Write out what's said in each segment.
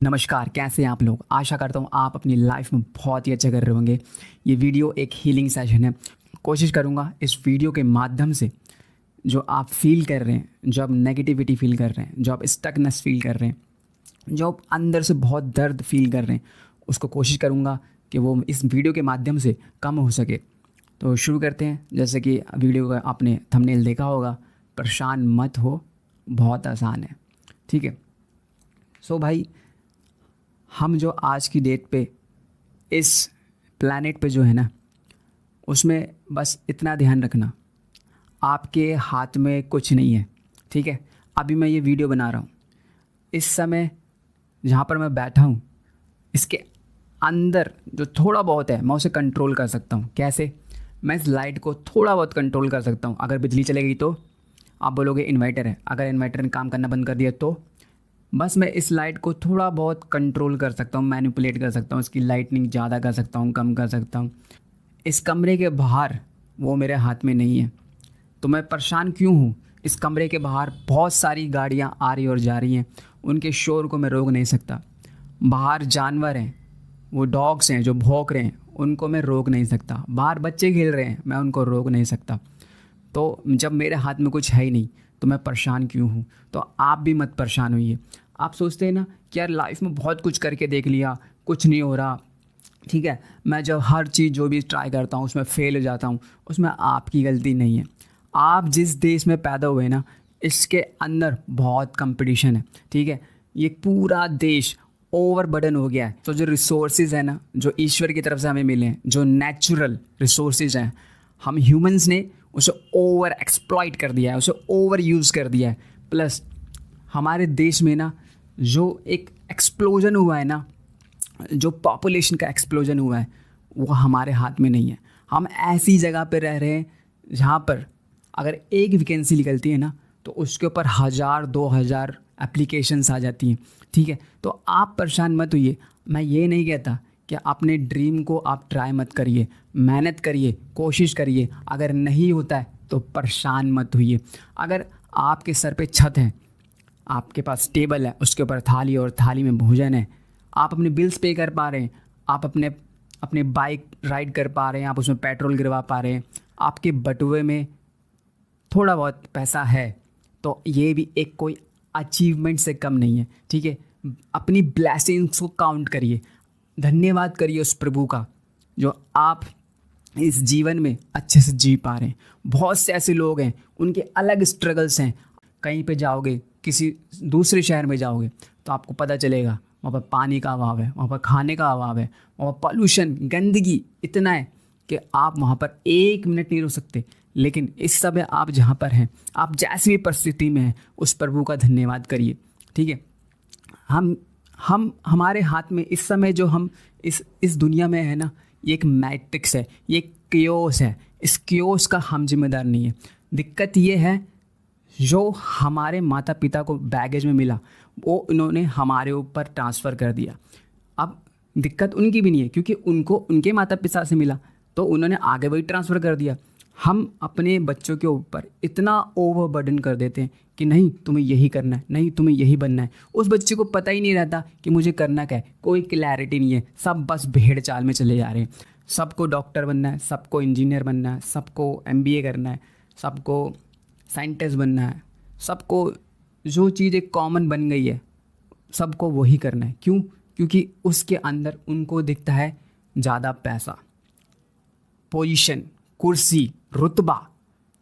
नमस्कार, कैसे हैं आप लोग। आशा करता हूँ आप अपनी लाइफ में बहुत ही अच्छा कर रहे होंगे। ये वीडियो एक हीलिंग सेशन है। कोशिश करूँगा इस वीडियो के माध्यम से जो आप फील कर रहे हैं, जो आप नेगेटिविटी फील कर रहे हैं, जो आप स्टकनेस फील कर रहे हैं, जो आप अंदर से बहुत दर्द फील कर रहे हैं, उसको कोशिश करूँगा कि वो इस वीडियो के माध्यम से कम हो सके। तो शुरू करते हैं। जैसे कि वीडियो का आपने थंबनेल देखा होगा, परेशान मत हो, बहुत आसान है। ठीक है। सो भाई, हम जो आज की डेट पे इस प्लैनेट पे जो है ना, उसमें बस इतना ध्यान रखना, आपके हाथ में कुछ नहीं है। ठीक है। अभी मैं ये वीडियो बना रहा हूँ, इस समय जहाँ पर मैं बैठा हूँ, इसके अंदर जो थोड़ा बहुत है मैं उसे कंट्रोल कर सकता हूँ। कैसे? मैं इस लाइट को थोड़ा बहुत कंट्रोल कर सकता हूँ। अगर बिजली चले गई तो आप बोलोगे इन्वर्टर है। अगर इन्वर्टर ने काम करना बंद कर दिया तो बस मैं इस लाइट को थोड़ा बहुत कंट्रोल कर सकता हूँ, मैनिपुलेट कर सकता हूँ, इसकी लाइटनिंग ज़्यादा कर सकता हूँ, कम कर सकता हूँ। इस कमरे के बाहर वो मेरे हाथ में नहीं है। तो मैं परेशान क्यों हूँ? इस कमरे के बाहर बहुत सारी गाड़ियाँ आ रही और जा रही हैं, उनके शोर को मैं रोक नहीं सकता। बाहर जानवर हैं, वो डॉग्स हैं जो भौंक रहे हैं, उनको मैं रोक नहीं सकता। बाहर बच्चे खेल रहे हैं, मैं उनको रोक नहीं सकता। तो जब मेरे हाथ में कुछ है ही नहीं तो मैं परेशान क्यों हूँ? तो आप भी मत परेशान होइए। आप सोचते हैं ना कि यार लाइफ में बहुत कुछ करके देख लिया, कुछ नहीं हो रहा। ठीक है। मैं जब हर चीज़ जो भी ट्राई करता हूँ उसमें फ़ेल हो जाता हूँ, उसमें आपकी गलती नहीं है। आप जिस देश में पैदा हुए ना, इसके अंदर बहुत कंपटीशन है। ठीक है। ये पूरा देश ओवर बर्डन हो गया है। तो जो रिसोर्सेज है ना, जो ईश्वर की तरफ से हमें मिले हैं, जो नेचुरल रिसोर्सेज हैं, हम ह्यूमंस ने उसे ओवर एक्सप्लॉइट कर दिया है, उसे ओवर यूज़ कर दिया है। प्लस हमारे देश में ना जो एक एक्सप्लोजन हुआ है ना, जो पॉपुलेशन का एक्सप्लोजन हुआ है, वो हमारे हाथ में नहीं है। हम ऐसी जगह पर रह रहे हैं जहाँ पर अगर एक वैकेंसी निकलती है ना तो उसके ऊपर 1000-2000 एप्लीकेशंस आ जाती हैं। ठीक है। तो आप परेशान मत होइए। मैं ये नहीं कहता कि अपने ड्रीम को आप ट्राई मत करिए, मेहनत करिए, कोशिश करिए। अगर नहीं होता है तो परेशान मत होइए। अगर आपके सर पे छत है, आपके पास टेबल है, उसके ऊपर थाली और थाली में भोजन है, आप अपने बिल्स पे कर पा रहे हैं, आप अपने अपने बाइक राइड कर पा रहे हैं, आप उसमें पेट्रोल गिरवा पा रहे हैं, आपके बटुए में थोड़ा बहुत पैसा है, तो ये भी एक कोई अचीवमेंट से कम नहीं है। ठीक है। अपनी ब्लेसिंग्स को काउंट करिए, धन्यवाद करिए उस प्रभु का जो आप इस जीवन में अच्छे से जी पा रहे हैं। बहुत से ऐसे लोग हैं, उनके अलग स्ट्रगल्स हैं। कहीं पे जाओगे, किसी दूसरे शहर में जाओगे तो आपको पता चलेगा वहाँ पर पानी का अभाव है, वहाँ पर खाने का अभाव है, वहाँ पॉल्यूशन, गंदगी इतना है कि आप वहाँ पर एक मिनट नहीं रुक सकते। लेकिन इस समय आप जहाँ पर हैं, आप जैसी भी परिस्थिति में हैं, उस प्रभु का धन्यवाद करिए। ठीक है। हम हमारे हाथ में इस समय जो हम इस दुनिया में है ना, ये एक मैट्रिक्स है, ये एक क्योस है। इस क्योस का हम जिम्मेदार नहीं है। दिक्कत ये है जो हमारे माता पिता को बैगेज में मिला, वो उन्होंने हमारे ऊपर ट्रांसफ़र कर दिया। अब दिक्कत उनकी भी नहीं है, क्योंकि उनको उनके माता पिता से मिला तो उन्होंने आगे वही ट्रांसफ़र कर दिया। हम अपने बच्चों के ऊपर इतना ओवरबर्डन कर देते हैं कि नहीं तुम्हें यही करना है, नहीं तुम्हें यही बनना है। उस बच्चे को पता ही नहीं रहता कि मुझे करना क्या है, कोई क्लैरिटी नहीं है। सब बस भेड़ चाल में चले जा रहे हैं। सबको डॉक्टर बनना है, सबको इंजीनियर बनना है, सबको एमबीए करना है, सबको साइंटिस्ट बनना है, सबको जो चीज़ एक कॉमन बन गई है सबको वही करना है। क्यों? क्योंकि उसके अंदर उनको दिखता है ज़्यादा पैसा, पोजीशन, कुर्सी, रुतबा।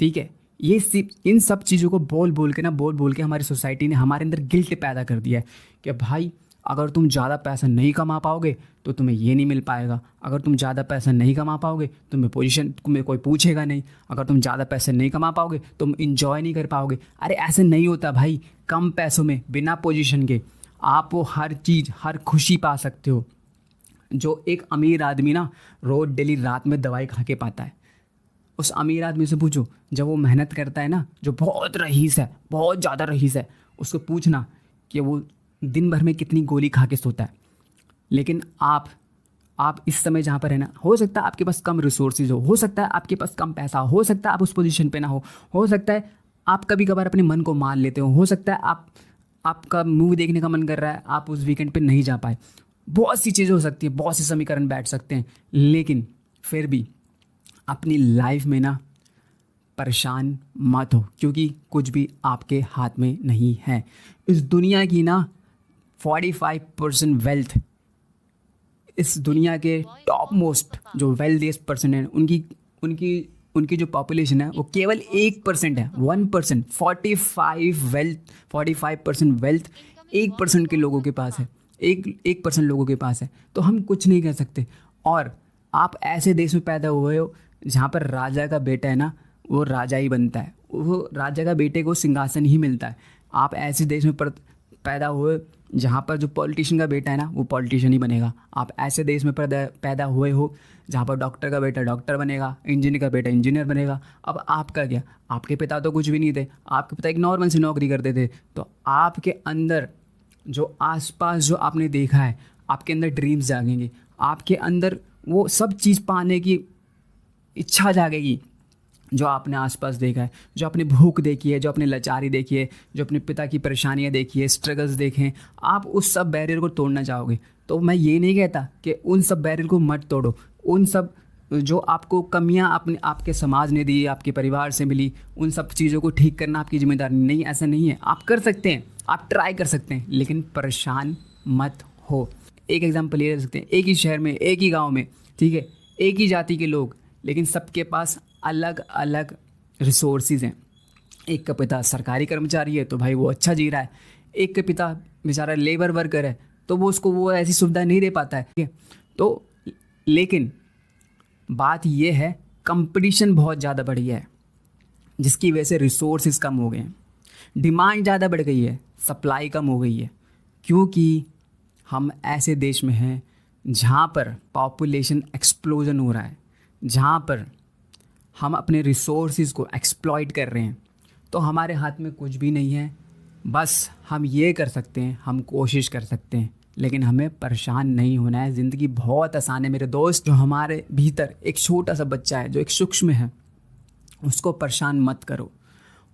ठीक है। ये सिर्फ इन सब चीज़ों को बोल बोल के हमारी सोसाइटी ने हमारे अंदर गिल्ट पैदा कर दिया है कि भाई अगर तुम ज़्यादा पैसा नहीं कमा पाओगे तो तुम्हें ये नहीं मिल पाएगा। अगर तुम ज़्यादा पैसा नहीं कमा पाओगे तुम्हें पोजीशन, तुम्हें कोई पूछेगा नहीं। अगर तुम ज़्यादा पैसे नहीं कमा पाओगे तुम इंजॉय नहीं कर पाओगे। अरे ऐसे नहीं होता भाई। कम पैसों में, बिना पोजीशन के आप वो हर चीज़, हर खुशी पा सकते हो जो एक अमीर आदमी ना रोज़ डेली रात में दवाई खा के पाता है। उस अमीर आदमी से पूछो, जब वो मेहनत करता है ना, जो बहुत रईस है, बहुत ज़्यादा रईस है, उसको पूछना कि वो दिन भर में कितनी गोली खा के सोता है। लेकिन आप इस समय जहाँ पर है ना, हो सकता है आपके पास कम रिसोर्सेज हो सकता है आपके पास कम पैसा हो सकता है आप उस पोजीशन पे ना हो सकता है आप कभी कभार अपने मन को मान लेते हो सकता है आप आपका मूवी देखने का मन कर रहा है, आप उस वीकेंड पे नहीं जा पाए, बहुत सी चीज़ें हो सकती हैं, बहुत से समीकरण बैठ सकते हैं, लेकिन फिर भी अपनी लाइफ में ना परेशान मत हो, क्योंकि कुछ भी आपके हाथ में नहीं है। इस दुनिया की ना 45% वेल्थ, इस दुनिया के टॉप मोस्ट जो वेल्थिएस्ट पर्सन है, उनकी उनकी उनकी जो पॉपुलेशन है वो केवल 1% है, 1%। 45% वेल्थ 1% के लोगों के पास है, 1% लोगों के पास है। तो हम कुछ नहीं कर सकते। और आप ऐसे देश में पैदा हुए हो जहाँ पर राजा का बेटा है ना, वो राजा ही बनता है, वो राजा का बेटे को सिंहासन ही मिलता है। आप ऐसे देश में पैदा हुए जहाँ पर जो पॉलिटिशियन का बेटा है ना, वो पॉलिटिशियन ही बनेगा। आप ऐसे देश में पैदा हुए हो जहाँ पर डॉक्टर का बेटा डॉक्टर बनेगा, इंजीनियर का बेटा इंजीनियर बनेगा। अब आपका क्या, आपके पिता तो कुछ भी नहीं थे, आपके पिता एक नॉर्मल सी नौकरी करते थे। तो आपके अंदर जो आसपास जो आपने देखा है, आपके अंदर ड्रीम्स जागेंगे, आपके अंदर वो सब चीज़ पाने की इच्छा जागेगी जो आपने आसपास देखा है, जो आपने भूख देखी है, जो आपने लाचारी देखी है, जो अपने पिता की परेशानियां देखी है, स्ट्रगल्स देखे हैं, आप उस सब बैरियर को तोड़ना चाहोगे। तो मैं ये नहीं कहता कि उन सब बैरियर को मत तोड़ो, उन सब जो आपको कमियां आपके समाज ने दी, आपके परिवार से मिली, उन सब चीज़ों को ठीक करना आपकी जिम्मेदारी नहीं, ऐसा नहीं है। आप कर सकते हैं, आप ट्राई कर सकते हैं, लेकिन परेशान मत हो। एक एग्जाम्पल ये रख सकते हैं, एक ही शहर में, एक ही गाँव में, ठीक है, एक ही जाति के लोग, लेकिन सबके पास अलग अलग रिसोर्सेज हैं। एक का पिता सरकारी कर्मचारी है तो भाई वो अच्छा जी रहा है, एक का पिता बेचारा लेबर वर्कर है तो वो उसको वो ऐसी सुविधा नहीं दे पाता है, ठीक है। तो लेकिन बात ये है, कंपटीशन बहुत ज़्यादा बढ़ गया है, जिसकी वजह से रिसोर्सेज कम हो गए हैं, डिमांड ज़्यादा बढ़ गई है, सप्लाई कम हो गई है, क्योंकि हम ऐसे देश में हैं जहाँ पर पॉपुलेशन एक्सप्लोजन हो रहा है, जहाँ पर हम अपने रिसोर्सेज को एक्सप्लॉइट कर रहे हैं। तो हमारे हाथ में कुछ भी नहीं है, बस हम ये कर सकते हैं, हम कोशिश कर सकते हैं, लेकिन हमें परेशान नहीं होना है। ज़िंदगी बहुत आसान है मेरे दोस्त। जो हमारे भीतर एक छोटा सा बच्चा है जो एक सूक्ष्म है, उसको परेशान मत करो,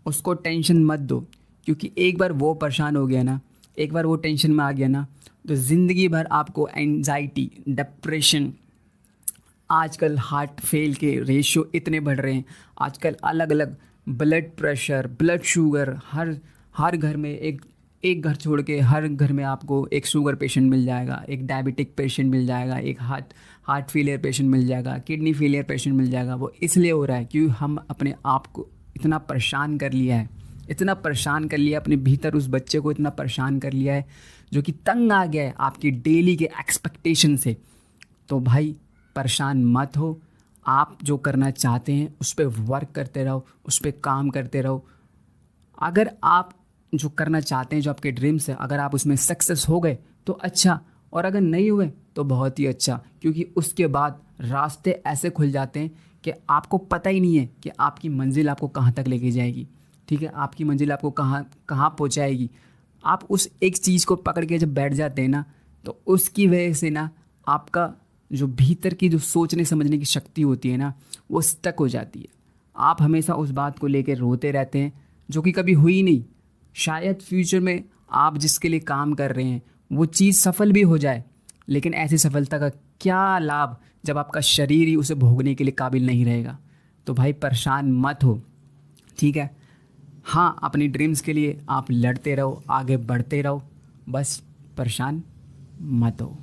उसको टेंशन मत दो, क्योंकि एक बार वो परेशान हो गया ना, एक बार वो टेंशन में आ गया ना, तो ज़िंदगी भर आपको एंजाइटी, डिप्रेशन, आजकल हार्ट फेल के रेशियो इतने बढ़ रहे हैं, आजकल अलग अलग ब्लड प्रेशर, ब्लड शुगर, हर घर में एक घर छोड़ के हर घर में आपको एक शुगर पेशेंट मिल जाएगा, एक डायबिटिक पेशेंट मिल जाएगा, एक हार्ट फेलियर पेशेंट मिल जाएगा, किडनी फेलियर पेशेंट मिल जाएगा। वो इसलिए हो रहा है क्योंकि हम अपने आप को इतना परेशान कर लिया है, इतना परेशान कर लिया, अपने भीतर उस बच्चे को इतना परेशान कर लिया है जो कि तंग आ गया है आपकी डेली के एक्सपेक्टेशन से। तो भाई परेशान मत हो, आप जो करना चाहते हैं उस पर वर्क करते रहो, उस पर काम करते रहो। अगर आप जो करना चाहते हैं, जो आपके ड्रीम्स है, अगर आप उसमें सक्सेस हो गए तो अच्छा, और अगर नहीं हुए तो बहुत ही अच्छा, क्योंकि उसके बाद रास्ते ऐसे खुल जाते हैं कि आपको पता ही नहीं है कि आपकी मंजिल आपको कहाँ तक लेके जाएगी, ठीक है, आपकी मंजिल आपको कहाँ पहुँचाएगी। आप उस एक चीज़ को पकड़ के जब बैठ जाते हैं ना, तो उसकी वजह से ना आपका जो भीतर की जो सोचने समझने की शक्ति होती है ना, वो स्टक हो जाती है। आप हमेशा उस बात को लेकर रोते रहते हैं जो कि कभी हुई नहीं। शायद फ्यूचर में आप जिसके लिए काम कर रहे हैं वो चीज़ सफल भी हो जाए, लेकिन ऐसी सफलता का क्या लाभ जब आपका शरीर ही उसे भोगने के लिए काबिल नहीं रहेगा। तो भाई परेशान मत हो, ठीक है। हाँ, अपनी ड्रीम्स के लिए आप लड़ते रहो, आगे बढ़ते रहो, बस परेशान मत हो।